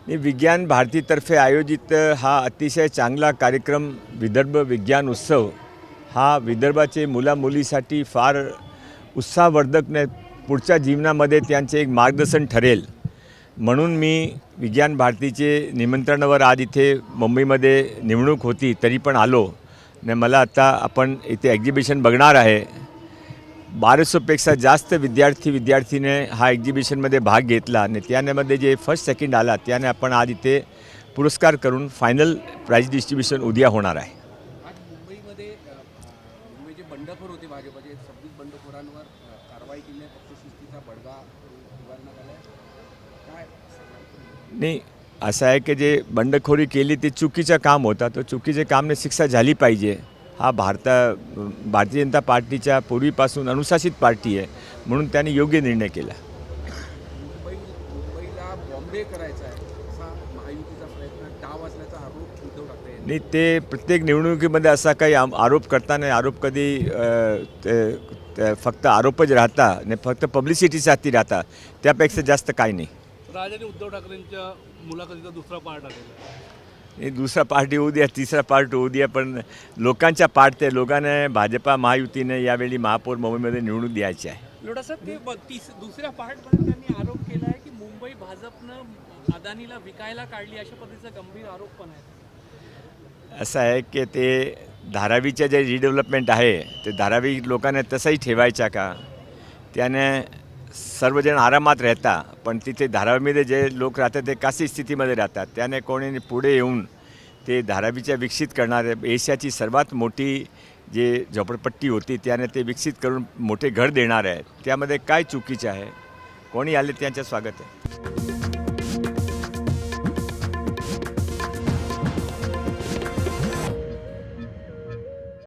विज्ञान भारतीतर्फे आयोजित हा अतिशय चांगला कार्यक्रम विदर्भ विज्ञान उत्सव हा विदर्भाचे मुलामुलीसाठी फार उत्साहवर्धक पुढच्या जीवनामध्ये त्यांचे एक मार्गदर्शन ठरेल म्हणून मी विज्ञान भारतीचे निमंत्रणावर आज इथे मुंबईमध्ये निवडणूक होती तरी पण आलो आणि मला आता आपण इथे एक्झिबिशन बघणार आहे। 1200पेक्षा जास्त विद्यार्थीने हा एक्झिबिशनमध्ये भाग घेतला आणि त्यामध्ये जे फर्स्ट सेकंड आला त्याने आपण आज इथे पुरस्कार करून फायनल प्राइज डिस्ट्रीब्युशन उद्या होणार आहे। आज मुंबईमध्ये जे बंडखोर होते भाजपचे 26 बंडखोरांवर कारवाई केली आहे, पक्षशिस्तीचा बडगा उगारण्यात आला आहे। काय नाही असं आहे की जे बंडखोरी केली ते चुकीचं काम होता, तो चुकीचे कामने शिक्षा झाली पाहिजे। हा भारतीय जनता पार्टीच्या पूर्वीपासून अनुशासित पार्टी आहे म्हणून त्यांनी योग्य निर्णय केला। मुंबईला बॉम्बे करायचा आहे असा महायुतीचा प्रयत्न डाव असल्याचा आरोप उद्धव ठाकरे यांनी नाही ते प्रत्येक निवडणुकीमध्ये असा काही आरोप करताना आरोप कधी फक्त आरोपच राहता आणि फक्त पब्लिसिटीसाठी राहता, त्यापेक्षा जास्त काही नाही। राजाने उद्धव ठाकरेंच्या मुलाखतीचा दुसरा पार्ट आलेला आहे। हे दुसरा पार्ट होऊ द्या, तिसरा पार्ट होऊ द्या, पण लोकांच्या पार्ट ते लोकांना भाजपा महायुतीने यावेळी महापौर मुंबईमध्ये निवडून द्यायची आहे। लोढा साहेब, ते दुसऱ्या पार्टमध्ये त्यांनी आरोप केला आहे की मुंबई भाजपनं अदानीला विकायला काढली, अशा पद्धतीचा गंभीर आरोप पण आहे। असं आहे की ते धारावीचे जे रिडेव्हलपमेंट आहे ते धारावी लोकांना तसंही ठेवायचा का? त्याने सर्वजण आरामात राहता पण तिथे धारावीमध्ये जे लोक राहतात ते कशी स्थितीमध्ये राहतात, त्याने कोणी पुढे येऊन ते धारावीच्या विकसित करणारे एशियाची सर्वात मोठी जे झोपडपट्टी होती त्याने ते विकसित करून मोठे घर देणार आहे, त्यामध्ये काय चुकीचे आहे? कोणी आले त्यांचं स्वागत आहे।